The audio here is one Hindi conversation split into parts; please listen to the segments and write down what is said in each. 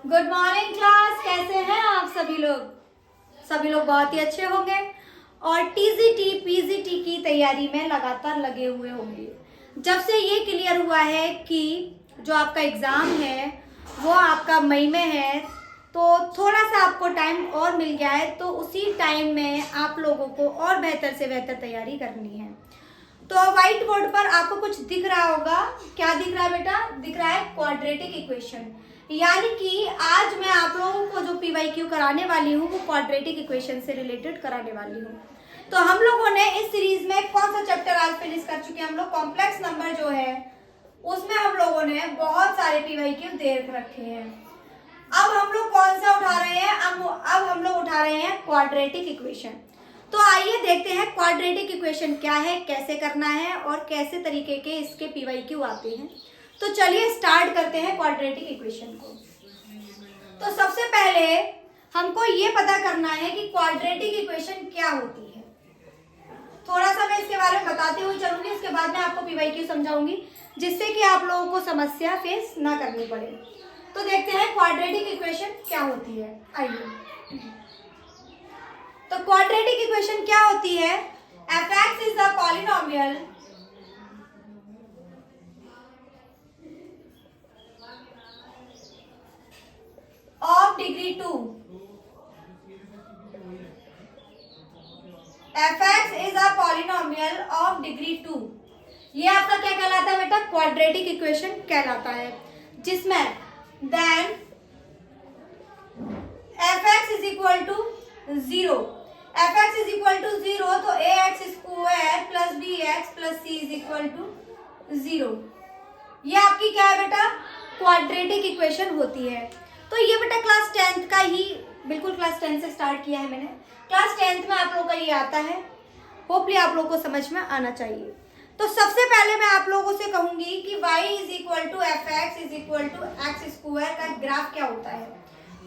Good morning class. कैसे हैं आप सभी लोग? सभी लोग बहुत ही अच्छे होंगे और टीजीटी पीजीटी की तैयारी में लगातार लगे हुए होंगे। जब से ये क्लियर हुआ है कि जो आपका एग्ज़ाम है वो आपका मई में है, तो थोड़ा सा आपको टाइम और मिल गया है, तो उसी टाइम में आप लोगों को और बेहतर से बेहतर तैयारी करनी है। तो व्हाइट बोर्ड पर आपको कुछ दिख रहा होगा। क्या दिख रहा है बेटा? दिख रहा है क्वाड्रेटिक इक्वेशन। यानी कि आज मैं आप लोगों को जो पीवाईक्यू कराने वाली हूँ वो क्वाड्रेटिक इक्वेशन से रिलेटेड कराने वाली हूँ। तो हम लोगों ने इस सीरीज में कौन सा चैप्टर आज फिनिश कर चुके हैं? हम लोग कॉम्प्लेक्स नंबर जो है उसमें हम लोगों ने बहुत सारे पीवाईक्यू दे रखे हैं। अब हम लोग कौन सा उठा रहे हैं? अब हम लोग उठा रहे हैं क्वाड्रेटिक इक्वेशन। तो आइए देखते हैं क्वाड्रेटिक इक्वेशन क्या है, कैसे करना है और कैसे तरीके के इसके पीवाईक्यू आते हैं। तो चलिए स्टार्ट करते हैं क्वाड्रेटिक इक्वेशन को। तो सबसे पहले हमको ये पता करना है कि क्वाड्रेटिक इक्वेशन क्या होती है। थोड़ा सा मैं इसके बारे में बताते हुए चलूंगी, उसके बाद में आपको पीवाईक्यू समझाऊंगी, जिससे कि आप लोगों को समस्या फेस ना करनी पड़े। तो देखते हैं क्वाड्रेटिक इक्वेशन क्या होती है। आइए, तो क्वाड्रेटिक इक्वेशन क्या होती है? f(x) is the polynomial of degree 2। f(x) is a polynomial of degree 2। ये आपका क्या कहलाता है बेटा? क्वाड्रेटिक इक्वेशन कहलाता है, जिसमें then f(x) is equal to 0। f(x) is equal to 0, तो ax square plus bx plus c is equal to 0। ये आपकी क्या है बेटा? क्वाड्रेटिक इक्वेशन होती है। तो ये बेटा क्लास 10th का ही, बिल्कुल क्लास 10 से स्टार्ट किया है मैंने। क्लास 10th में आप लोगों का ये आता है, होपली आप लोगों को समझ में आना चाहिए। तो सबसे पहले मैं आप लोगों से कहूंगी कि y is equal to f(x) is equal to x square का ग्राफ क्या होता है।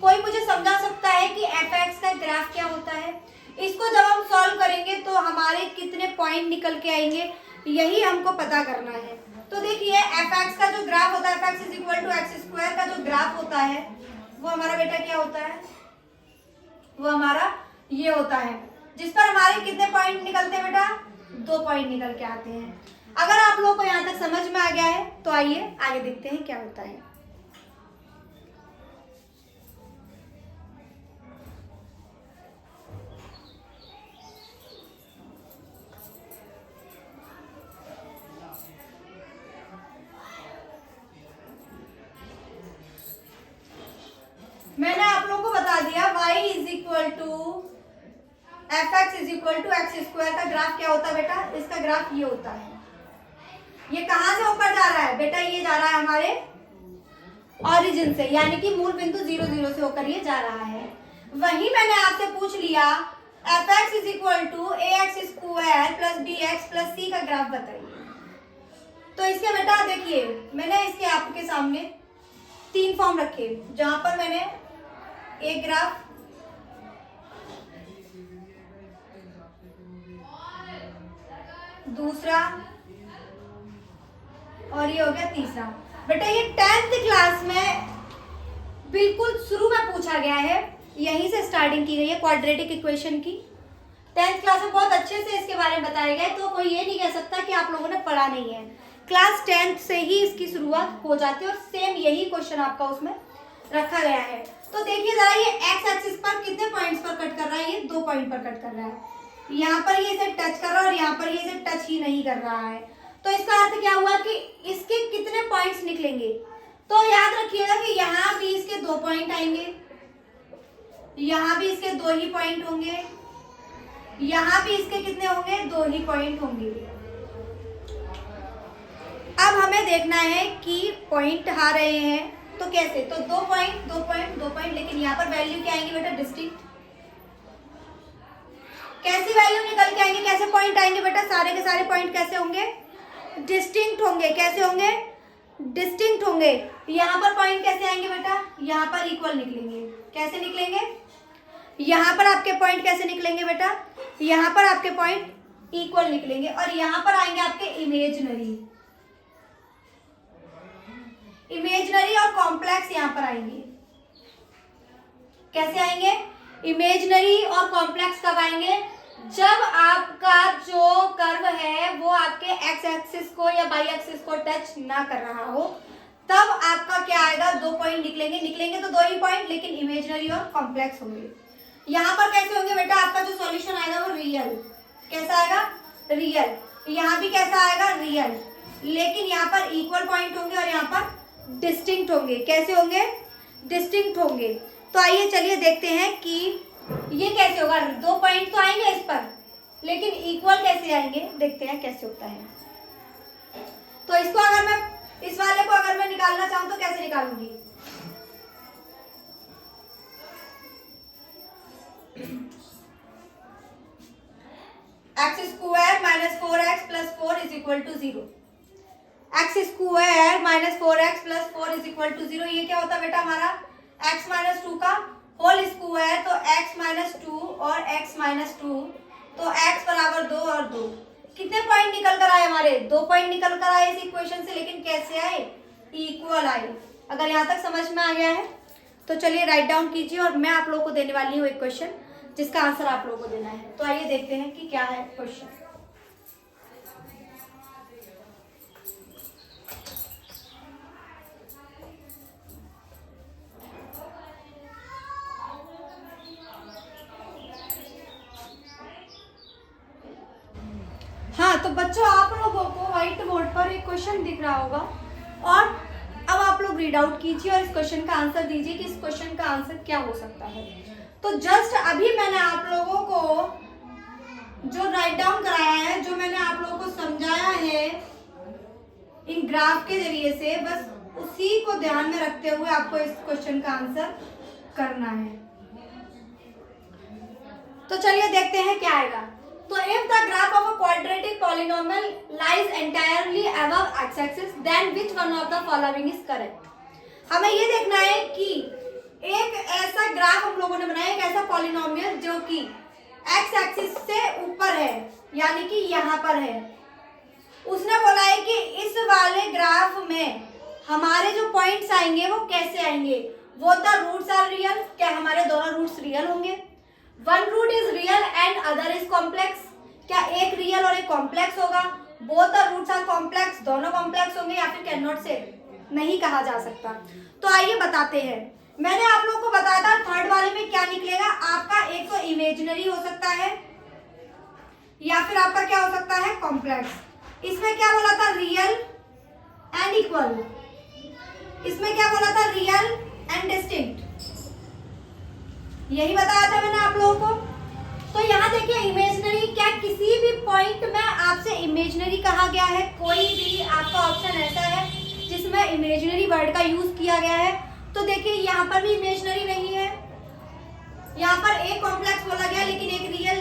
कोई मुझे समझा सकता है कि f(x) का ग्राफ क्या होता है? इसको जब हम सॉल्व करेंगे तो हमारे कितने पॉइंट निकल के आएंगे, यही हमको पता करना है। तो देखिए f(x) का जो ग्राफ होता है, f(x) is equal to x square का जो ग्राफ होता है वो हमारा बेटा क्या होता है? वो हमारा ये होता है, जिस पर हमारे कितने पॉइंट निकलते हैं बेटा? 2 पॉइंट निकल के आते हैं। अगर आप लोगों को यहाँ तक समझ में आ गया है तो आइए आगे देखते हैं क्या होता है। मैंने आप लोगों को बता दिया y is equal to f(x) is equal to x square का ग्राफ क्या होता है बेटा? इसका ग्राफ ये होता है। ये कहां से ऊपर जा रहा है बेटा? ये जा रहा है हमारे ऑरिजिन से, यानी कि मूल बिंदु 0 0 से होकर ये जा रहा है। वही मैंने आपसे पूछ लिया f(x) is equal to ax square plus bx plus c का ग्राफ बताइए। तो इसके बेटा देखिए, मैंने इसके आपके सामने 3 फॉर्म रखे, जहां पर मैंने एक ग्राफ, दूसरा और ये हो गया तीसरा। बेटा ये 10th क्लास में बिल्कुल शुरू में पूछा गया है, यहीं से स्टार्टिंग की गई है क्वाड्रेटिक इक्वेशन की। 10th क्लास में बहुत अच्छे से इसके बारे में बताया गया है, तो कोई ये नहीं कह सकता कि आप लोगों ने पढ़ा नहीं है। क्लास 10th से ही इसकी शुरुआत हो जाती है और सेम यही क्वेश्चन आपका उसमें रखा गया है। तो देखिए जरा, ये एक्स एक्सिस पर कितने पॉइंट्स पर कट कर रहा है? ये 2 पॉइंट पर कट कर रहा है। यहाँ पर ये इसे टच कर रहा है और यहाँ पर ये इसे टच ही नहीं कर रहा है। तो इसका अर्थ क्या हुआ कि इसके कितने पॉइंट्स निकलेंगे? तो याद रखिएगा कि यहाँ भी इसके 2 पॉइंट आएंगे, यहाँ भी इसके 2 ही पॉइंट होंगे, यहाँ भी इसके कितने होंगे? 2 ही पॉइंट होंगे। अब हमें देखना है कि पॉइंट आ रहे हैं तो कैसे? तो 2 पॉइंट 2 पॉइंट 2 पॉइंट, लेकिन यहाँ पर वैल्यू क्या आएंगे बेटा? डिस्टिंक्ट। कैसी वैल्यू निकल के आएंगे? कैसे पॉइंट आएंगे बेटा? सारे के सारे पॉइंट कैसे होंगे? डिस्टिंक्ट होंगे। कैसे होंगे? डिस्टिंक्ट होंगे। यहाँ पर पॉइंट कैसे आएंगे बेटा? यहाँ पर इक्वल निकलेंगे। कैसे निकलेंगे? यहाँ पर आपके पॉइंट कैसे निकलेंगे बेटा? यहाँ पर आपके पॉइंट इक्वल निकलेंगे और यहाँ पर आएंगे आपके इमेजिनरी। इमेजिनरी और कॉम्प्लेक्स यहाँ पर आएंगे। कैसे आएंगे? इमेजिनरी और कॉम्प्लेक्स कब आएंगे? जब आपका जो कर्व है वो आपके एक्स एक्सिस को या वाई एक्सिस को टच ना कर रहा हो, तब आपका क्या आएगा? 2 पॉइंट निकलेंगे तो 2 ही पॉइंट, लेकिन इमेजिनरी और कॉम्प्लेक्स होंगे। यहाँ पर कैसे होंगे बेटा? आपका जो सॉल्यूशन आएगा वो रियल। कैसा आएगा? रियल। यहाँ भी कैसा आएगा? रियल। लेकिन यहाँ पर इक्वल पॉइंट होंगे और यहाँ पर डिस्टिंक्ट होंगे। कैसे होंगे? डिस्टिंक्ट होंगे। तो आइए चलिए देखते हैं कि ये कैसे होगा। 2 पॉइंट तो आएंगे इस पर, लेकिन इक्वल कैसे आएंगे? देखते हैं कैसे होता है। तो इसको अगर मैं, इस वाले को अगर मैं निकालना चाहूं तो कैसे निकालूंगी? X square minus 4x plus 4 is equal to 0। X square minus 4x plus 4 is equal to 0। ये क्या होता है बेटा? हमारा x माइनस 2 का होल स्क्वायर, तो x माइनस 2 और x माइनस 2, तो x बराबर 2 और 2। कितने पॉइंट निकल कर आए? हमारे 2 पॉइंट निकल कर आए इस इक्वेशन से, लेकिन कैसे आए? इक्वल आए। अगर यहाँ तक समझ में आ गया है तो चलिए राइट डाउन कीजिए, और मैं आप लोगों को देने वाली हूँ एक क्वेश्चन जिसका आंसर आप लोगों को देना है। तो आइए देखते हैं कि क्या है क्वेश्चन। हाँ, तो बच्चों आप लोगों को व्हाइट बोर्ड पर एक क्वेश्चन दिख रहा होगा, और अब आप लोग रीड आउट कीजिए और इस क्वेश्चन का आंसर दीजिए कि इस क्वेश्चन का आंसर क्या हो सकता है। तो जस्ट अभी मैंने आप लोगों को जो राइट डाउन कराया है, जो मैंने आप लोगों को समझाया है इन ग्राफ के जरिए से, बस उसी को ध्यान में रखते हुए आपको इस क्वेश्चन का आंसर करना है। तो चलिए देखते हैं क्या आएगा। तो if the graph of a quadratic polynomial lies entirely above x-axis, then which one of the following is correct? हमें ये देखना है कि एक ऐसा ग्राफ हम लोगों ने बनाया, एक ऐसा पॉलिनोमियल जो कि x एक्सिस से ऊपर है, यानी कि यहाँ पर है। उसने बोला है कि इस वाले ग्राफ में हमारे जो पॉइंट्स आएंगे वो कैसे आएंगे? वो द रूट्स आर रियल। क्या हमारे दोनों रूट्स रियल होंगे? One root is real and other is complex. क्या एक रियल और एक कॉम्प्लेक्स होगा? Both the roots are complex. दोनों कॉम्प्लेक्स होंगे, या फिर कैन नॉट से, नहीं कहा जा सकता। तो आइए बताते हैं। मैंने आप लोगों को बताया था थर्ड वाले में क्या निकलेगा आपका? एक तो इमेजिनरी हो सकता है, या फिर आपका क्या हो सकता है? कॉम्प्लेक्स। इसमें क्या बोला था? Real and equal. इसमें क्या बोला था? Real and distinct. यही बताया था मैंने आप लोगों को। तो यहाँ देखिए इमेजिनरी, क्या किसी भी पॉइंट में आपसे इमेजिनरी कहा गया है? कोई भी आपका ऑप्शन ऐसा है जिसमें इमेजिनरी वर्ड का यूज किया गया है? तो देखिए यहाँ पर भी इमेजिनरी नहीं है, यहाँ पर एक कॉम्प्लेक्स बोला गया लेकिन एक रियल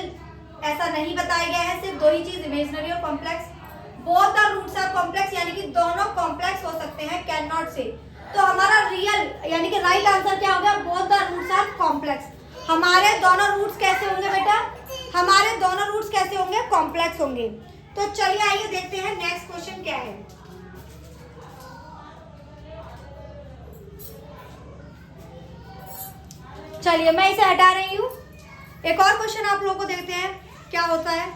ऐसा नहीं बताया गया है। सिर्फ 2 ही चीज, इमेजिनरी और complex. Both the roots are complex, यानी कि दोनों कॉम्प्लेक्स हो सकते हैं, कैन नॉट से। तो हमारा रियल यानी कि राइट आंसर क्या होगा? Both the roots are complex. हमारे दोनों रूट्स कैसे होंगे बेटा? हमारे दोनों रूट्स कैसे होंगे? कॉम्प्लेक्स होंगे। तो चलिए आइए देखते हैं नेक्स्ट क्वेश्चन क्या है। चलिए मैं इसे हटा रही हूँ। एक और क्वेश्चन आप लोगों को देखते हैं क्या होता है।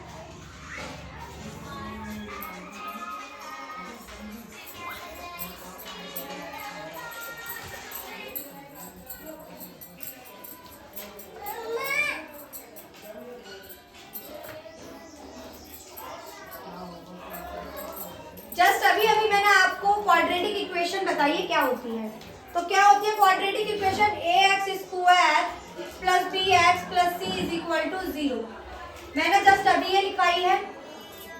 जस्ट अभी अभी मैंने आपको क्वाड्रेटिक इक्वेशन बताइए क्या होती है। तो क्या होती है quadratic equation? ax square plus bx plus c is equal to 0। मैंने जस्ट अभी ये लिखवाई है।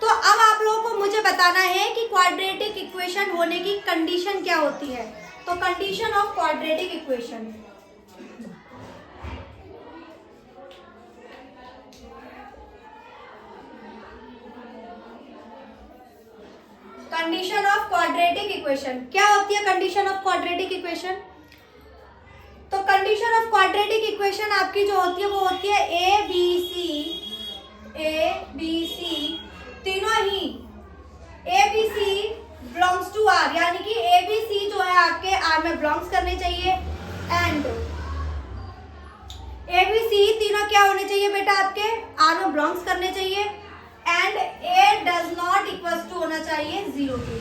तो अब आप लोगों को मुझे बताना है कि क्वाड्रेटिक इक्वेशन होने की कंडीशन क्या होती है। तो condition of quadratic equation, condition of quadratic equation क्या होती है? कंडीशन ऑफ क्वाड्रेटिक इक्वेशन, तो कंडीशन ऑफ क्वाड्रेटिक इक्वेशन आपकी जो होती है वो होती है ए बी सी तीनों ही A B C belongs to R, यानी कि ए बी सी जो है आपके आर में बिलोंग्स करने चाहिए। एंड ABC तीनों क्या होने चाहिए बेटा, आपके आर में बिलोंग्स करने चाहिए, and A does not equals to होना चाहिए 0 के।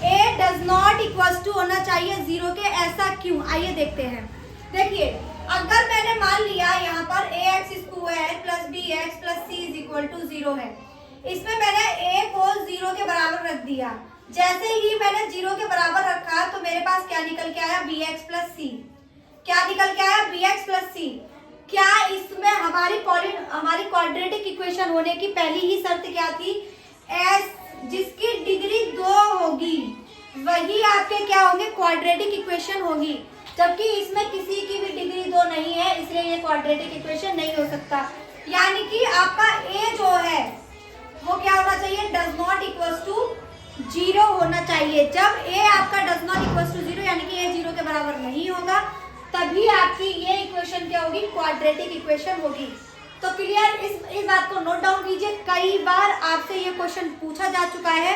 A does not equals to होना चाहिए 0 के, ऐसा क्यों, आइए देखते हैं। देखिए, अगर मैंने मान लिया यहाँ पर ax square plus bx plus c is equal to 0 है, इसमें मैंने a को 0 के बराबर रख दिया। जैसे ही मैंने 0 के बराबर रखा तो मेरे पास क्या निकल के आया, bx प्लस c। क्या निकल के आया, bx प्लस c। क्या इसमें हमारी क्वाड्रेटिक इक्वेशन होने की पहली ही शर्त क्या थी, s जिसकी डिग्री 2 होगी वही आपके क्या होंगे, क्वाड्रेटिक इक्वेशन होगी, जबकि इसमें किसी की भी डिग्री 2 नहीं है, इसलिए ये क्वाड्रेटिक इक्वेशन नहीं हो सकता। यानी कि आपका a जो है वो क्या होना चाहिए, डज नॉट इक्वल्स टू 0 होना चाहिए। जब a आपका डज नॉट इक्वल्स टू 0 यानी कि a 0 के बराबर नहीं होगा, तभी आपकी ये इक्वेशन क्या होगी, क्वाड्रेटिक इक्वेशन होगी। तो क्लियर, इस बात को नोट डाउन कीजिए। कई बार आपसे ये क्वेश्चन पूछा जा चुका है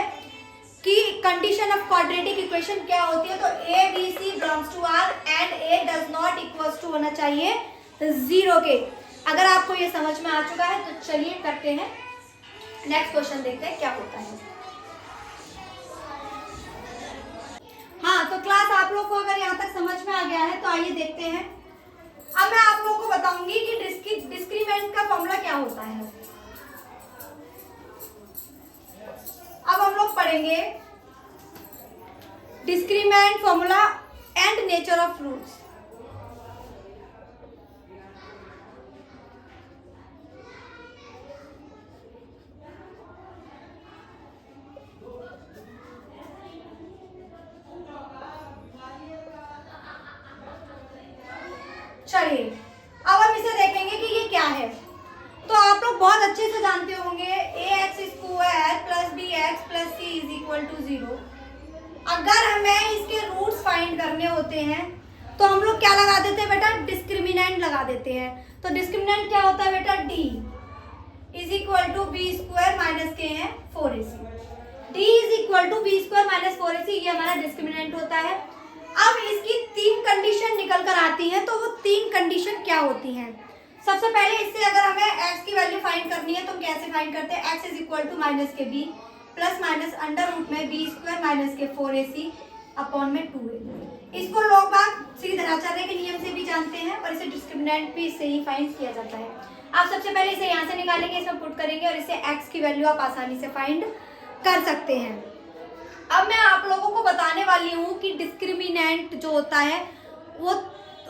कि कंडीशन ऑफ क्वाड्रेटिक इक्वेशन क्या होती है, तो a B C belongs to R and a does not equals to होना चाहिए 0 के। अगर आपको ये समझ में आ चुका है तो चलिए करते हैं नेक्स्ट क्वेश्चन, देखते हैं क्या होता है। हाँ, तो क्लास आप लोग को अगर यहाँ तक समझ में आ गया है तो आइए देखते हैं। अब मैं आप लोगों को बताऊंगी कि डिस्क्रीमेंट का फॉर्मूला क्या होता है। अब हम लोग पढ़ेंगे discriminant formula and nature of roots. चलिए, अब हम इसे देखेंगे कि ये क्या है। तो आप लोग बहुत अच्छे से जानते होंगे ax square plus bx plus c is equal to 0। अगर हमें इसके रूट्स फाइंड करने होते हैं तो हम लोग क्या लगा देते हैं बेटा, डिस्क्रिमिनेंट लगा देते हैं। तो डिस्क्रिमिनेंट क्या होता है बेटा, d is equal to b square minus के है 4ac। d is equal to b square minus 4ac, ये हमारा डिस्क्रिमिनेंट होता है। अब इसकी 3 कंडीशन निकल कर आती हैं, तो वो 3 कंडीशन क्या होती हैं। सबसे पहले इससे अगर हमें x की वैल्यू फाइंड करनी है तो हम कैसे फाइंड करते हैं, x is equal to minus के b plus minus under root में बी स्क्वायर माइनस के 4ac अपॉन में 2a। इसको लोग बाग श्रीधराचार्य के नियम से भी जानते हैं और इसे डिस्क्रिमिनेंट भी इससे ही फाइंड किया जाता है। आप सबसे पहले इसे यहाँ से निकालेंगे, इसमें पुट करेंगे और इसे x की वैल्यू आप आसानी से फाइंड कर सकते हैं। अब मैं आप लोगों को बताने वाली हूँ कि डिस्क्रिमिनेंट जो होता है वो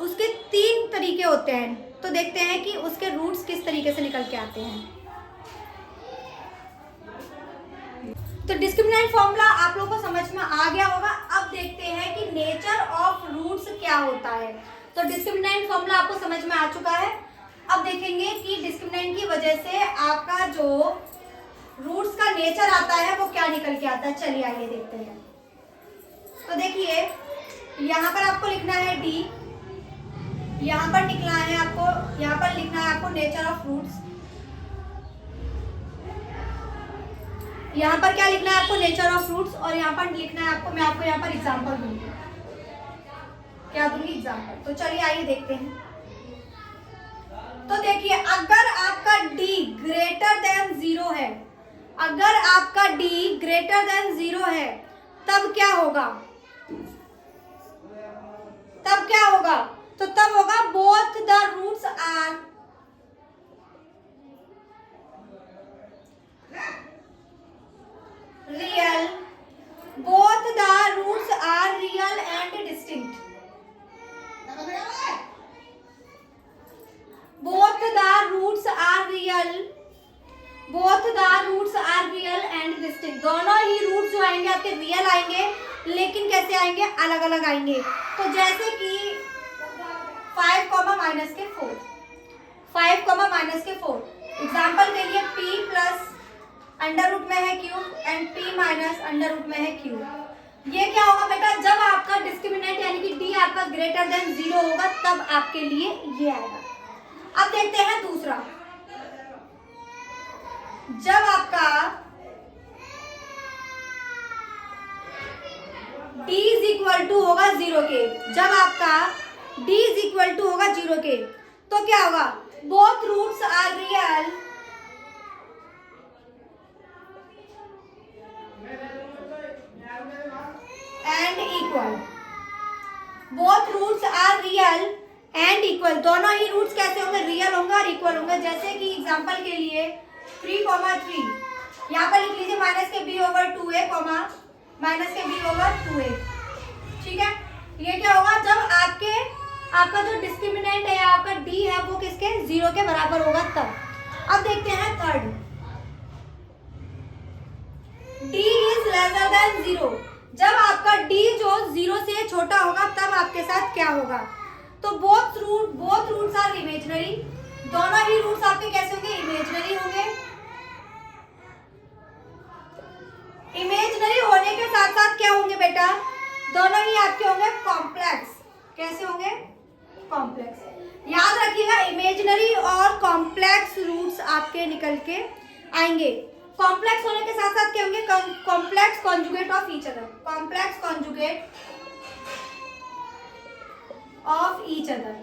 उसके 3 तरीके होते हैं। तो देखते हैं कि उसके रूट्स किस तरीके से निकल के आते हैं। तो डिस्क्रिमिनेंट फॉर्मूला आप लोगों को समझ में आ गया होगा। अब देखते हैं कि नेचर ऑफ रूट्स क्या होता है। तो डिस्क्रिमिनेंट फॉर्मूला आपको समझ में आ चुका है। अब देखेंगे कि डिस्क्रिमिनेंट की वजह से आपका जो रूट्स का नेचर आता है वो क्या निकल के आता है। चलिए आइए देखते हैं। तो देखिए, यहाँ पर आपको लिखना है d, यहाँ पर लिखना है आपको नेचर ऑफ रूट्स। यहाँ पर क्या लिखना है आपको, नेचर ऑफ रूट्स, और यहाँ पर लिखना है आपको, मैं आपको यहाँ पर एग्जांपल दूंगी। क्या दूंगी, एग्जांपल। तो चलिए आइए देखते हैं। तो देखिए, अगर आपका d ग्रेटर देन 0 है, अगर आपका d ग्रेटर देन 0 है, तब क्या होगा, तो तब होगा both the roots are real, both the roots are real and distinct, both the roots are real, both the roots are real and distinct. दोनों ही रूट्स जो आएंगे आपके रियल आएंगे, लेकिन कैसे आएंगे, अलग अलग आएंगे। तो जैसे कि 5 माइनस के 4, 5 माइनस के 4, एग्जाम्पल के लिए p प्लस अंडर रूट में है cube and p minus under root में है क्यूब। ये क्या होगा बेटा, जब आपका डिस्क्रिमिनेंट यानी कि d आपका ग्रेटर देन 0 होगा, तब आपके लिए ये आएगा। अब देखते हैं दूसरा, जब आपका d इज इक्वल टू होगा 0 के, जब आपका d इज इक्वल टू होगा 0 के, तो क्या होगा, both roots are real and equal, both roots are real and equal, दोनों ही रूट्स कैसे होंगे, रियल होंगे और इक्वल होंगे। जैसे कि एग्जांपल के लिए 3,3 यहाँ पर लिख लीजिए माइनस के b/2a कॉमा माइनस के b/2a, ठीक है। ये क्या होगा, जब आपका जो डिस्क्रिमिनेंट है, आपका d है, वो किसके 0 के बराबर होगा तब। अब देखते हैं third, d is lesser than 0, जब आपका d जो 0 से छोटा होगा तब आपके साथ क्या होगा, तो बोथ रूट्स आर इमेजिनरी, दोनों ही रूट्स आपके कैसे होंगे, इमेजिनरी होंगे। इमेजिनरी होने के साथ साथ क्या होंगे बेटा, दोनों ही आपके होंगे कॉम्प्लेक्स, कैसे होंगे, कॉम्प्लेक्स। याद रखिएगा इमेजिनरी और कॉम्प्लेक्स रूट्स आपके निकल के आएंगे। कॉम्प्लेक्स होने के साथ साथ क्या होंगे, complex conjugate of each other, complex conjugate of each other.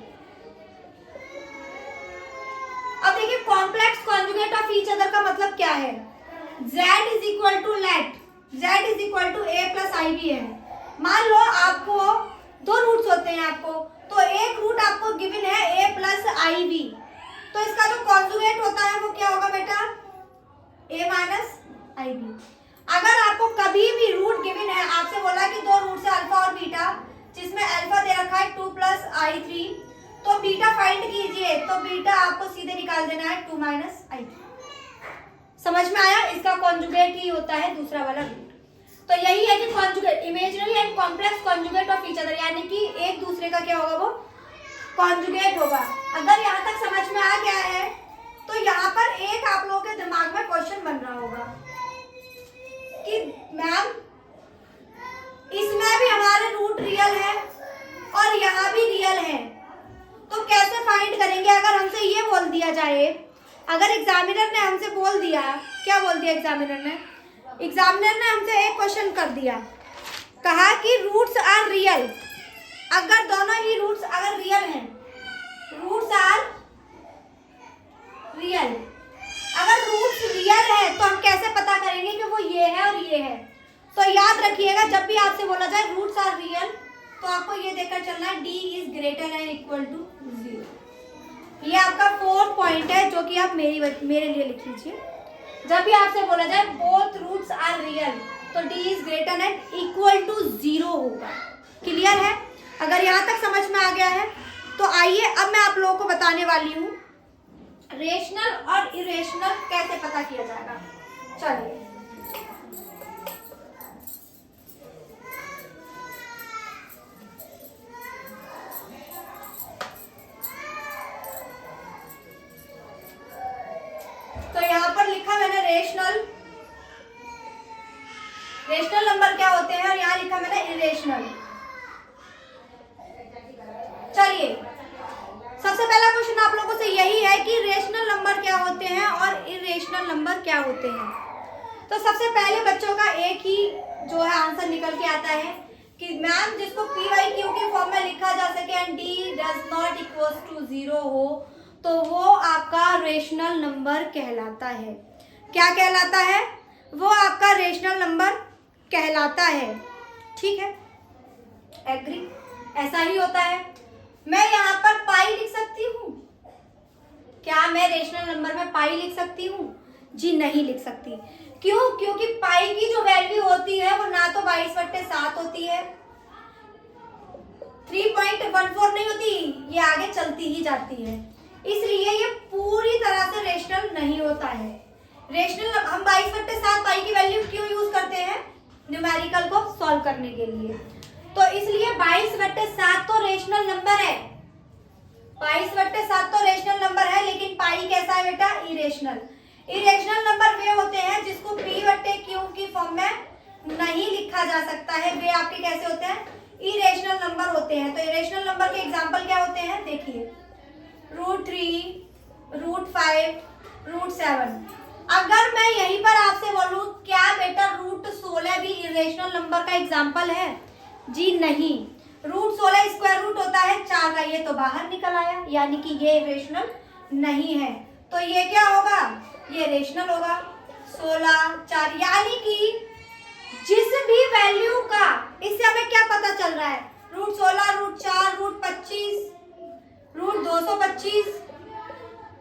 अब देखिए complex conjugate of each other का मतलब क्या है, z is equal to let z is equal to a plus ib है। मान लो आपको दो रूट्स होते हैं आपको, तो एक रूट आपको गिवन है a प्लस ib, तो इसका जो कॉन्जुगेट होता है वो क्या होगा बेटा, a माइनस ib। अगर आपको कभी भी रूट गिवन है, आपसे बोला कि दो रूट से अल्फा और बीटा, जिसमें अल्फा दे रखा है 2 प्लस i3, तो बीटा फाइंड कीजिए, तो बीटा आपको सीधे निकाल देना है 2 माइनस i3। समझ में आया, इसका कॉन्जुगेट ही होता है दूसरा वाला रूट। तो यही है कि conjugate, imaginary and complex conjugate of each other, यानी कि एक दूसरे का क्या होगा, वो कॉन्जुगेट होगा। अगर यहाँ तक समझ में आ गया है तो यहाँ पर एक आप लोगों के दिमाग में क्वेश्चन बन रहा होगा कि मैम इसमें भी हमारे रूट रियल है और यहाँ भी रियल है, तो कैसे फाइंड करेंगे। अगर हमसे ये बोल दिया जाए, अगर एग्जामिनर ने हमसे बोल दिया, क्या बोल दिया एग्जामिनर ने हमसे एक क्वेश्चन कर दिया, कहा कि रूट्स आर रियल, अगर दोनों ही रूट्स अगर रियल हैं, रूट्स आर रियल, अगर रूट्स रियल है तो हम कैसे पता करेंगे कि वो ये है और ये है। तो याद रखिएगा जब भी आपसे बोला जाए रूट्स आर रियल, तो आपको ये देखकर चलना है d is greater and equal to 0। ये आपका 4th पॉइंट है जो कि आप मेरे लिए लिख लीजिए। जब भी आपसे बोला जाए बोथ रूट्स आर रियल, तो d is greater and equal to 0 होगा। क्लियर है, अगर यहाँ तक समझ में आ गया है तो आइए अब मैं आप लोगों को बताने वाली हूँ रेशनल और इरेशनल कैसे पता किया जाएगा। चलिए तो यहाँ पर लिखा मैंने रेशनल नंबर क्या होते हैं और यहाँ लिखा मैंने इरेशनल। चलिए सबसे पहला क्वेश्चन आप लोगों से यही है कि रेशनल नंबर क्या होते हैं और इरेशनल नंबर क्या होते हैं। तो सबसे पहले बच्चों का एक ही जो है आंसर निकल के आता है कि मैम जिसको p/q के फॉर्म में लिखा जा सके and d does not equals to 0 हो, तो वो आपका रेशनल नंबर कहलाता है। क्या कहलाता है, वो आपका रेशनल नंबर कहलाता है। ठीक है, एग्री, ऐसा ही होता है। मैं यहाँ पर पाई लिख सकती हूँ, क्या मैं रेशनल नंबर में पाई लिख सकती हूँ? जी नहीं लिख सकती। क्यों? क्योंकि पाई की जो वैल्यू होती है वो ना तो 22/7 होती है, 3.14 नहीं होती, ये आगे चलती ही जाती है, इसलिए ये पूरी तरह से रेशनल नहीं होता है। रेशनल हम 22/7 पाई की वैल्यू क्यों यूज करते हैं? न्यूमेरिकल को सॉल्व करने के लिए। तो इसलिए 22/7 तो रेशनल नंबर है, 22/7 तो रेशनल नंबर है, लेकिन पाई कैसा है बेटा? इरेशनल। इरेशनल नंबर वे होते हैं जिसको p/q की फॉर्म में नहीं लिखा जा सकता है, वे आपके कैसे होते हैं? इरेशनल नंबर होते हैं। तो इरेशनल नंबर के एग्जांपल क्या होते हैं? देखिए √3, √5, √7। अगर मैं यहीं पर आपसे बोलूं क्या बेटा √16 भी इरेशनल नंबर का एग्जांपल है? जी नहीं। √16 स्क्वायर रूट होता है 4 का, ये तो बाहर निकल आया, यानी कि ये रेशनल नहीं है। तो ये क्या होगा, ये रेशनल होगा। 16 4, यानी कि जिस भी वैल्यू का, इससे हमें क्या पता चल रहा है, √16, √4, √25, √225,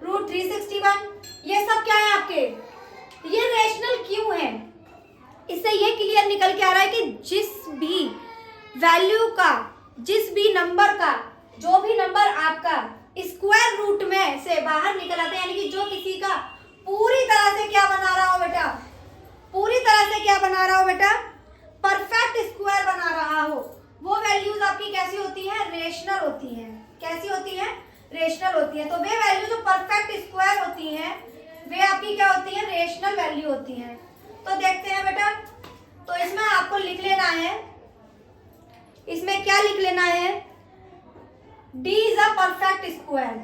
√361, ये सब क्या है आपके, ये रेशनल क्यों है। इससे ये क्लियर निकल के आ रहा है कि जिस भी वैल्यू का, जिस भी नंबर का, जो भी नंबर आपका स्क्वायर रूट में से बाहर निकल आता है, यानी कि जो किसी का पूरी तरह से क्या बना रहा हो बेटा, पूरी तरह से क्या बना रहा हो बेटा, परफेक्ट स्क्वायर बना रहा हो, वो वैल्यूज आपकी कैसी होती है, रेशनल होती हैं। कैसी होती है, रेशनल होती है। तो वे वैल्यू जो परफेक्ट स्क्वायर होती हैं वे आपकी क्या होती है, रेशनल वैल्यू होती हैं। तो देखते हैं बेटा, तो इसमें आपको लिख लेना है, इसमें क्या लिख लेना है, D is a perfect square.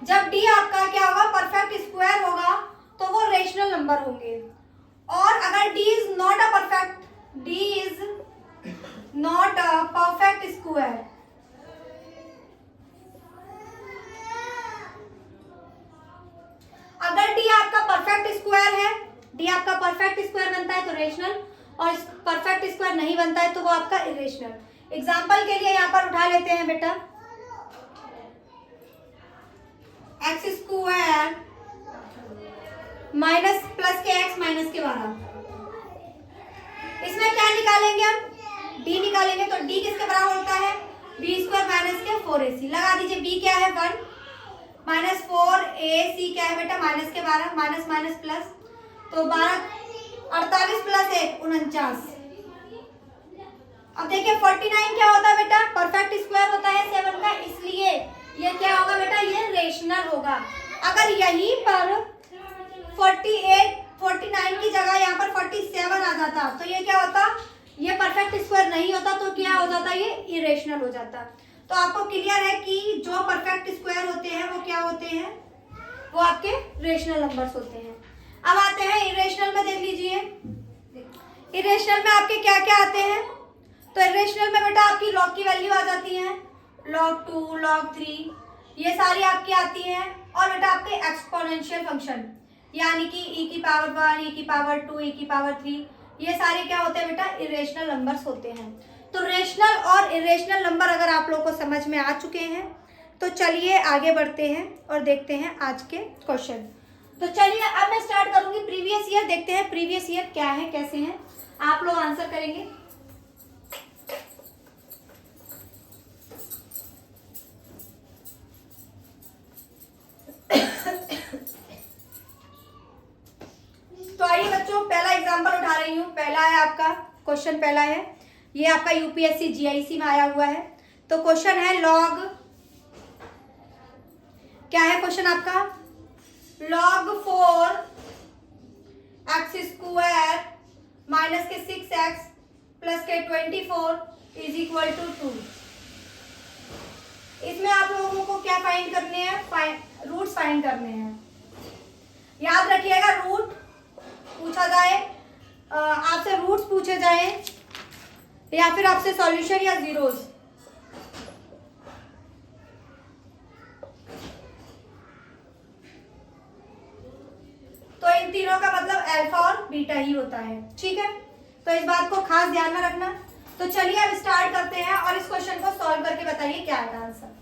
जब D आपका क्या होगा, परफेक्ट स्क्वायर होगा, तो वो रेशनल नंबर होंगे। और अगर D is not a perfect, D is not a perfect square, अगर D आपका परफेक्ट स्क्वायर है, D आपका परफेक्ट स्क्वायर बनता है तो रेशनल, और परफेक्ट स्क्वायर नहीं बनता है तो वो आपका इरेशनल। एग्जांपल के लिए यहाँ पर उठा लेते हैं बेटा, x स्क्वायर माइनस प्लस के x माइनस के 12, इसमें क्या निकालेंगे हम, d निकालेंगे। तो d किसके बराबर होता है, b स्क्वायर माइनस के 4ac। लगा दीजिए, b क्या है 1 माइनस 4ac क्या है बेटा, माइनस के 12, माइनस माइनस प्लस, तो 12 48 प्लस 1 49। अब देखिए 49 क्या होता है बेटा, परफेक्ट स्क्वायर होता है 7 का, इसलिए ये क्या होगा बेटा, ये रेशनल होगा। अगर यहीं पर 49 की जगह यहाँ पर 47 आ जाता तो ये क्या होता, ये परफेक्ट स्क्वायर नहीं होता, तो क्या हो जाता, ये इरेशनल हो जाता। तो आपको क्लियर है कि जो परफेक्ट स्क्वायर होते हैं वो क्या होते हैं, वो आपके रेशनल नंबर्स होते हैं। अब आते हैं इरेशनल में, देख लीजिए इरेशनल में आपके क्या क्या आते हैं। तो इरेशनल में बेटा आपकी लॉग की वैल्यू आ जाती है, log 2, log 3, ये सारी आपकी आती हैं। और बेटा आपके एक्सपोनेंशियल फंक्शन, यानी कि e की पावर 1, e की पावर 2, e की पावर 3, ये सारे क्या होते हैं बेटा, इरेशनल नंबर्स होते हैं। तो रेशनल और इरेशनल नंबर अगर आप लोगों को समझ में आ चुके हैं तो चलिए आगे बढ़ते हैं और देखते हैं आज के क्वेश्चन। तो चलिए अब मैं स्टार्ट करूंगी प्रीवियस ईयर, देखते हैं प्रीवियस ईयर क्या है, कैसे हैं, आप लोग आंसर करेंगे। तो आइए बच्चों, पहला एग्जांपल उठा रही हूँ। पहला है आपका क्वेश्चन, पहला है ये आपका यूपीएससी जीआईसी में आया हुआ है। तो क्वेश्चन है लॉग, क्या है क्वेश्चन आपका, log 4 x स्क्वायर माइनस के 6x प्लस के 24 इज इक्वल टू 2। इसमें आप लोगों को क्या फाइंड करने हैं, रूट्स फाइंड करने हैं। याद रखिएगा, रूट पूछा जाए, आपसे रूट्स पूछे जाए या फिर आपसे सॉल्यूशन या जीरोस, तो इन तीनों का मतलब अल्फा और बीटा ही होता है, ठीक है। तो इस बात को खास ध्यान में रखना। तो चलिए अब स्टार्ट करते हैं और इस क्वेश्चन को सॉल्व करके बताइए क्या है आंसर,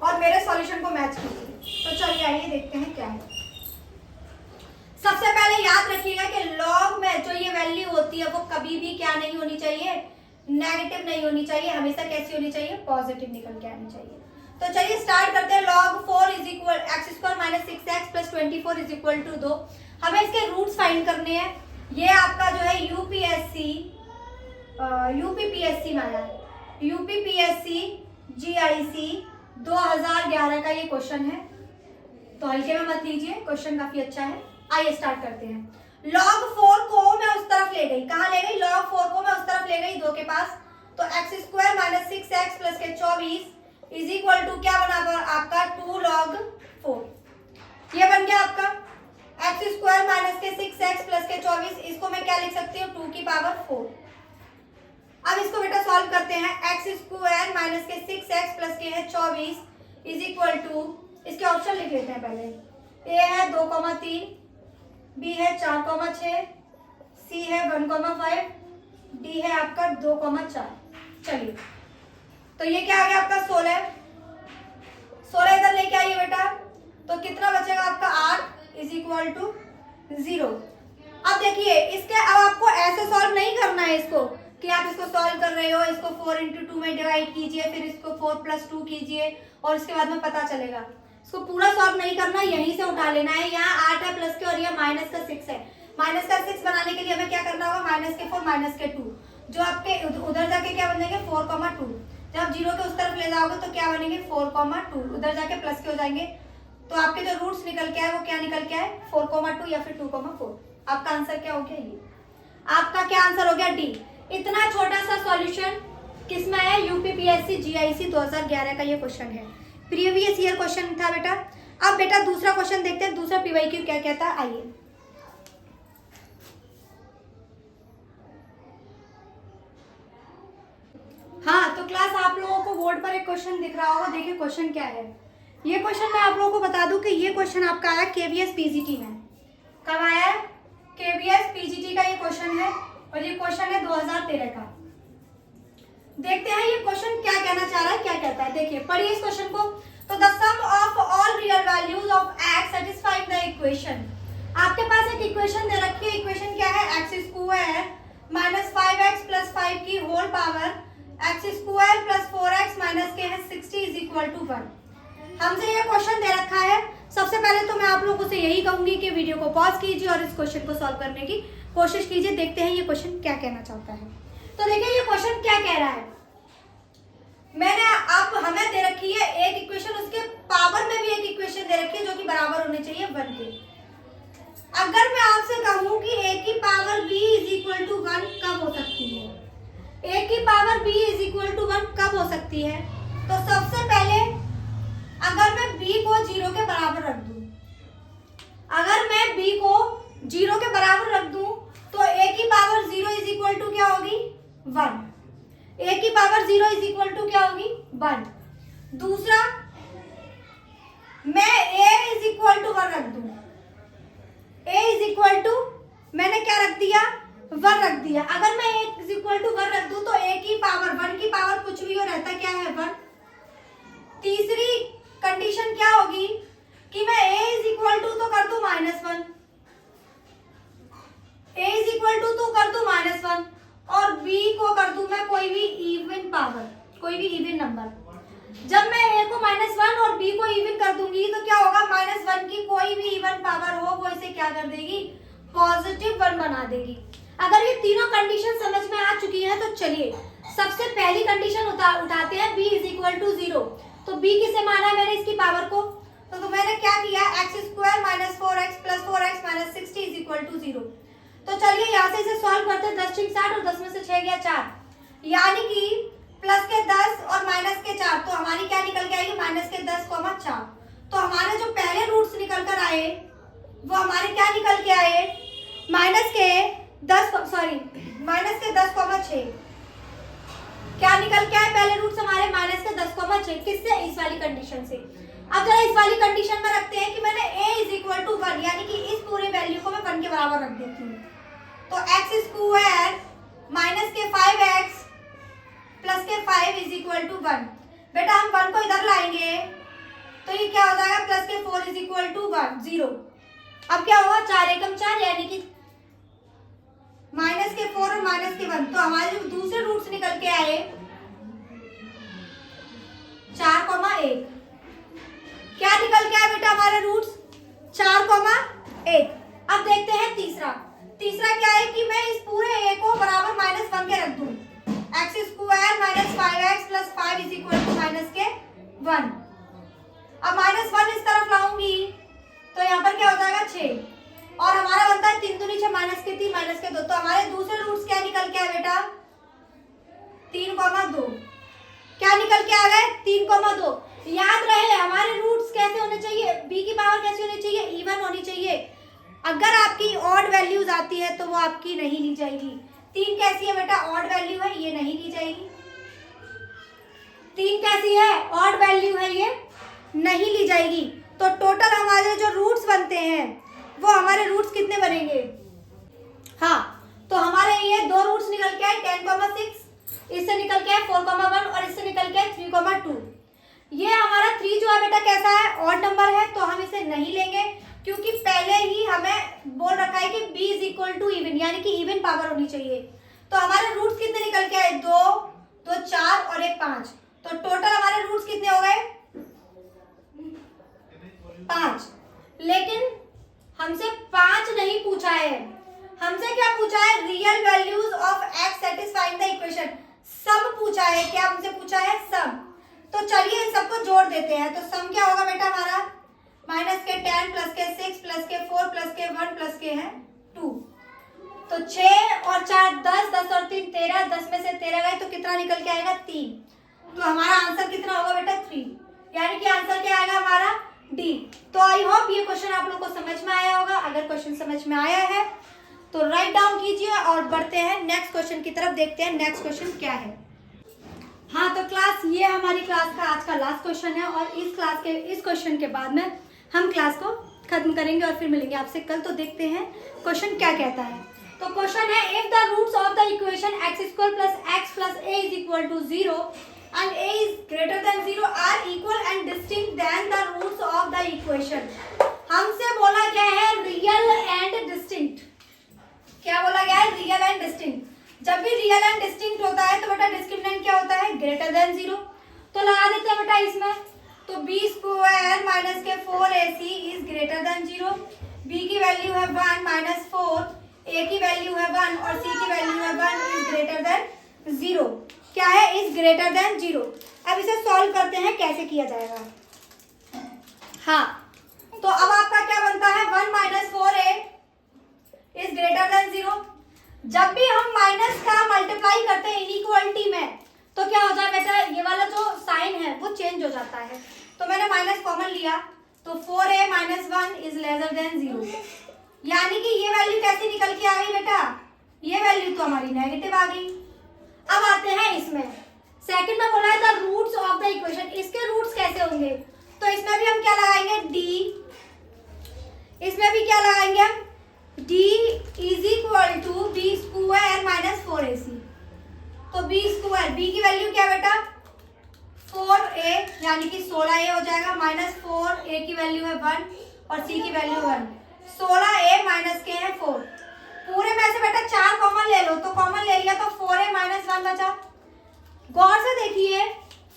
और मेरे सॉल्यूशन को मैच कीजिए। तो चलिए आइए देखते हैं क्या है। सबसे पहले याद रखिएगा कि लॉग में जो ये वैल्यू होती है वो कभी भी क्या नहीं होनी चाहिए, नेगेटिव नहीं होनी चाहिए, हमेशा कैसी होनी चाहिए, पॉजिटिव निकल के आनी चाहिए। तो चलिए स्टार्ट करते हैं। log 4 is equal x square minus 6x plus 24 is equal to 2। हमें इसके रूट्स फाइंड करने हैं। ये आपका जो है यूपीपीएससी में आया है, यूपीपीएससी जीआईसी 2011 का ये क्वेश्चन है, तो हल्के में मत लीजिए, क्वेश्चन काफी अच्छा है। आइए स्टार्ट करते हैं। log 4 को मैं उस तरफ ले गई, कहाँ ले गई, log 4 को मैं उस तरफ ले गई 2 के पास, तो x square minus 6x plus के 24 इज इक्वल टू क्या बना आपका 2 log 4। ये बन गया आपका एक्स स्क्वायर माइनस के 6x प्लस के 24, इसको मैं क्या लिख सकती हूँ 2 की पावर 4। अब इसको बेटा सॉल्व करते हैं। एक्स स्क्वायर माइनस के 6x प्लस के है 24 इज इक्वल टू, इसके ऑप्शन लिख लेते हैं पहले। ए है 2,3, बी है 4,6, सी है 1,5, डी है आपका 2,4। चलिए तो ये क्या आ गया आपका 16। 16 इधर लेके आइए बेटा, तो कितना बचेगा आपका 8 इज इक्वल टू 0। अब देखिए इसके, अब आपको ऐसे सॉल्व नहीं करना है इसको कि आप इसको सॉल्व कर रहे हो, इसको 4 इंटू 2 में डिवाइड कीजिए, फिर इसको 4 प्लस 2 कीजिए और इसके बाद में पता चलेगा। इसको पूरा सॉल्व नहीं करना, यहीं से उठा लेना है। यहाँ 8 है प्लस के और ये माइनस का 6 है। माइनस का 6 बनाने के लिए हमें क्या करना होगा, माइनस के 4 माइनस के 2, जो आपके उधर जाके क्या बनेंगे 4,2। जब आप 0 के उस तरफ ले जाओगे तो क्या बनेंगे 4,2, उधर जाके प्लस के हो जाएंगे। तो आपके जो रूट्स निकल के आए वो क्या निकल के आए 4,2 या फिर 2,4। आपका आंसर क्या हो गया, ये आपका क्या आंसर हो गया डी। इतना छोटा सा सॉल्यूशन किसमें है, यूपीपीएससी जीआईसी 2011 का ये क्वेश्चन है, प्रीवियस ईयर क्वेश्चन था बेटा। अब बेटा दूसरा क्वेश्चन देखते हैं, दूसरा पीवाईक्यू क्या कहता है, आइए। हाँ तो क्लास आप लोगों को बोर्ड पर एक क्वेश्चन दिख रहा होगा, देखिए क्वेश्चन क्या है। ये क्वेश्चन मैं आप लोगों को बता दूं कि ये क्वेश्चन आपका आया केवीएस पीजीटी में। कब आया है, केवीएस पीजीटी का ये क्वेश्चन है और ये क्वेश्चन है 2013 का। देखते हैं ये क्वेश्चन क्या कहना चाह रहा है, क्या कहता है, देखिए पढ़िए इस क्वेश्चन को। तो the sum of all real values of x satisfying the equation. आपके पास एक इक्वेशन दे रखी है, इक्वेशन क्या है, x square minus 5x plus 5 की whole power x square plus 4x minus के है 60 इज इक्वल टू 1। हमसे ये क्वेश्चन दे रखा है। सबसे पहले तो मैं आप लोगों से यही कहूंगी कि वीडियो को पॉज कीजिए और इस क्वेश्चन को सॉल्व करने की कोशिश कीजिए। देखते हैं ये क्वेश्चन क्या कहना चाहता है। तो देखिए ये क्वेश्चन क्या कह रहा है, मैंने आप हमें दे रखी है एक इक्वेशन, उसके पावर में भी एक इक्वेशन दे रखी है जो कि बराबर होने चाहिए 1 के। अगर मैं आपसे कहूं कि a की power b is equal to 1 कब हो सकती है, a की power b is equal to 1 कब हो सकती है, तो सबसे पहले अगर मैं b को 0 के बराबर रख दूं, अगर मैं b को 0 के बराबर रख दूं तो a की पावर 0 इज इक्वल टू क्या होगी 1। a की पावर 0 इज इक्वल टू क्या होगी 1। दूसरा मैं a इज इक्वल टू 1 रख दूं, a इज इक्वल टू मैंने क्या रख दिया 1 रख दिया। अगर मैं a इज इक्वल टू 1 रख दूं तो a की पावर 1 की पावर कुछ भी हो रहता क्या है 1। तीसरी कंडीशन क्या होगी कि मैं a इज इक्वल टू तो कर दूं -1, a इज इक्वल टू तो कर दूं -1 और b को कर दूं मैं कोई भी इवन पावर, कोई भी इवन नंबर। जब मैं a को -1 और b को इवन कर दूंगी तो क्या होगा, -1 की कोई भी इवन पावर हो वो इसे क्या कर देगी +1 बना देगी। अगर ये तीनों कंडीशन समझ में आ चुकी है तो चलिए सबसे पहली कंडीशन उठाते हैं b इज इक्वल टू 0। तो b किसे माना है मैंने इसकी पावर को, तो मैंने क्या किया x square minus 4x plus 4x minus 60 is equal to 0। तो चलिए यहाँ से इसे सॉल्व करते हैं। 10 6 60 और 10 में से 6 गया 4, यानी कि प्लस के 10 और माइनस के 4, तो हमारी क्या निकल के आएगी माइनस के 10 4। तो हमारे जो पहले रूट्स निकल कर आए वो हमारे क्या निकल के आए माइनस के 10 6। क्या निकल के आए पहले रूट्स हमारे माइनस के 10 6, किससे, इस वाली कंडीशन से। अब जरा इस वाली कंडीशन में रखते हैं कि मैंने a इज इक्वल टू 1, यानी कि इस पूरे वैल्यू को मैं 1 के बराबर रख देती हूँ। तो एक्स स्क्वायर माइनस के 5x प्लस के 5 इज इक्वल टू 1। बेटा हम 1 को इधर लाएंगे तो ये क्या हो जाएगा प्लस के 4 इज इक्वल टू 0। अब क्या होगा 4 एकम 4, यानी कि माइनस के 4 और माइनस के 1। तो हमारे जो दूसरे रूट्स निकल के आए 4,1। क्या निकल के आए बेटा हमारे रूट्स 4,1। अब देखते हैं तीसरा क्या है कि मैं इस पूरे a को बराबर -1 के रख दूं। X square minus 5x plus 5 is equal to minus के 1। अब -1 इस तरफ लाऊंगी तो यहाँ पर क्या हो जाएगा 6 और हमारा बनता है 3 दूनी 6 माइनस के 3 माइनस के 2। तो हमारे दूसरे रूट्स क्या निकल के आए बेटा 3,2। क्या निकल के आ गए 3,2। याद रहे हमारे रूट्स कैसे होने चाहिए, b की पावर कैसे होनी चाहिए इवन होनी चाहिए। अगर आपकी ऑड वैल्यूज आती है तो वो आपकी नहीं ली जाएगी, 3 कैसी है बेटा, ऑड वैल्यू है, ये नहीं ली जाएगी। 3 कैसी है, ऑड वैल्यू है, ये नहीं ली जाएगी। तो टोटल हमारे जो रूट्स बनते हैं वो हमारे रूट्स कितने बनेंगे, हाँ तो हमारे ये 2 रूट्स निकल के आए 10,6, इससे निकल के आए 4,1 और इससे निकल के आए 3,2। ये हमारा 3 जो है बेटा कैसा है, ऑड नंबर है, तो हम इसे नहीं लेंगे क्योंकि पहले ही हमें बोल रखा है कि b is equal to even, यानी कि इवन पावर होनी चाहिए। तो हमारे रूट्स कितने निकल के आए, 2, 2 4 और 1 5। तो टोटल हमारे रूट्स कितने हो गए, 5। लेकिन हमसे 5 नहीं पूछा है, हमसे क्या पूछा है, real values of x satisfying the equation, sum पूछा है। क्या हमसे पूछा है, सम। तो चलिए इन सबको जोड़ देते हैं। तो सम क्या होगा बेटा हमारा, माइनस के 10 प्लस के 6 प्लस के 4 प्लस के 1 प्लस के है 2। तो 6 और 4 10, 10 और 3 13, 10 में से 13 गए तो कितना निकल के आएगा, 3। तो हमारा आंसर कितना होगा बेटा, 3, यानी कि आंसर क्या आएगा हमारा, डी। तो आई होप ये क्वेश्चन आप लोग को समझ में आया होगा। अगर क्वेश्चन समझ में आया है तो राइट डाउन कीजिए और बढ़ते हैं नेक्स्ट क्वेश्चन की तरफ, देखते हैं नेक्स्ट क्वेश्चन क्या है। हाँ तो क्लास, ये हमारी क्लास का आज का लास्ट क्वेश्चन है और इस क्लास के इस क्वेश्चन के बाद में हम क्लास को खत्म करेंगे और फिर मिलेंगे आपसे कल। तो देखते हैं क्वेश्चन क्या कहता है। तो क्वेश्चन है, if the roots of the equation x² plus x plus a is equal to 0 and a is greater than 0 are equal and distinct than the roots of the equation। हमसे बोला गया है रियल एंड डिस्टिंक्ट। क्या बोला गया है, रियल एंड डिस्टिंक्ट। जब भी रियल एंड डिस्टिंक्ट होता है तो बेटा डिस्क्रिमिनेंट क्या होता है, ग्रेटर देन 0। तो लगा देते हैं बेटा इसमें, तो b² माइनस के 4ac is greater than 0, b की वैल्यू है 1 माइनस 4, a की वैल्यू है 1 और c की वैल्यू है 1 इज ग्रेटर देन 0। क्या है, इज ग्रेटर देन 0। अब इसे सॉल्व करते हैं, कैसे किया जाएगा। हाँ तो अब आपका क्या बनता है, 1 minus 4a is greater than 0। जब भी हम माइनस का मल्टीप्लाई करते हैं इनइक्वालिटी में तो क्या हो जाए बेटा, ये वाला जो साइन है वो चेंज हो जाता है। तो मैंने माइनस कॉमन लिया तो 4a minus 1 is lesser than 0, यानी कि ये वैल्यू कैसी निकल के आ गई बेटा, ये वैल्यू तो हमारी नेगेटिव आ गई। अब आते हैं इसमें, सेकंड में बोला है the roots of the equation, इसके रूट्स कैसे होंगे। तो इसमें भी हम क्या लगाएंगे, d, इसमें भी क्या लगाएंगे हम, d is equal to b² minus 4ac। तो b², b की वैल्यू क्या बेटा 4a, यानी कि 16a हो जाएगा, माइनस 4a की वैल्यू है 1 और c की वैल्यू 1, 16a माइनस के है 4। पूरे में से बेटा 4 कॉमन ले लो, तो कॉमन ले लिया तो 4a माइनस 1 बचा। गौर से देखिए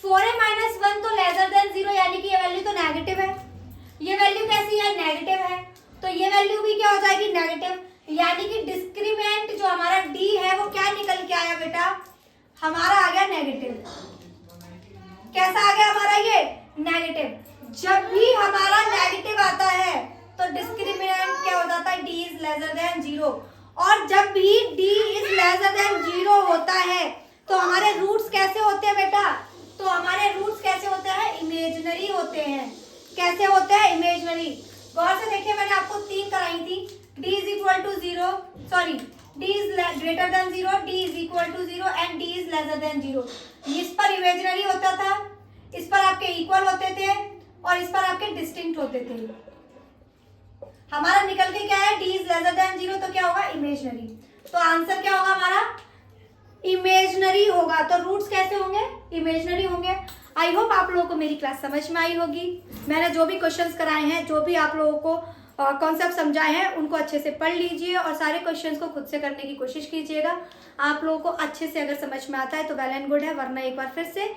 4a माइनस 1 तो लेसर देन 0, यानी कि ये वैल्यू तो नेगेटिव है। ये वैल्यू कैसी है, नेगेटिव है, तो ये वैल्यू भी क्या हो जाएगी, नेगेटिव, यानी कि डिस्क्रिमिनेंट जो हमारा d है वो क्या निकल के आया बेटा, हमारा आ गया नेगेटिव। कैसा आ गया हमारा ये, नेगेटिव। जब भी हमारा नेगेटिव आता है तो डिस्क्रिमिनेंट क्या हो जाता है, d इज लेसर देन 0। और जब भी d इज लेसर देन 0 होता है तो हमारे रूट्स कैसे होते हैं बेटा, तो हमारे रूट्स कैसे होते हैं, इमेजिनरी होते हैं। कैसे होते हैं, इमेजिनरी। गौर से देखिए मैंने आपको 3 कराई थी, d is equal to 0, sorry d is greater than 0, d is equal to 0 and d is lesser than 0। इस पर इमेजिनरी होता था, इस पर आपके इक्वल होते थे और इस पर आपके डिस्टिंक्ट होते थे। हमारा निकल के क्या है, d इज लेसर देन 0, तो क्या होगा, इमेजिनरी। तो आंसर क्या होगा हमारा, इमेजिनरी होगा। तो रूट्स कैसे होंगे, इमेजिनरी होंगे। आई होप आप लोगों को मेरी क्लास समझ में आई होगी। मैंने जो भी क्वेश्चंस कराए हैं, जो भी आप लोगों को कॉन्सेप्ट समझाए हैं, उनको अच्छे से पढ़ लीजिए और सारे क्वेश्चंस को खुद से करने की कोशिश कीजिएगा। आप लोगों को अच्छे से अगर समझ में आता है तो वेल एंड गुड है, वरना एक बार फिर से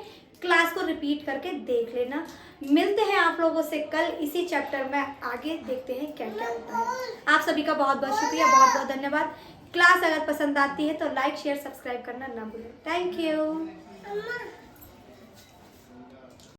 क्लास को रिपीट करके देख लेना। मिलते हैं आप लोगों से कल इसी चैप्टर में, आगे देखते हैं क्या क्या होता है। आप सभी का बहुत बहुत शुक्रिया, बहुत बहुत धन्यवाद। क्लास अगर पसंद आती है तो लाइक शेयर सब्सक्राइब करना ना भूलें। Thank you.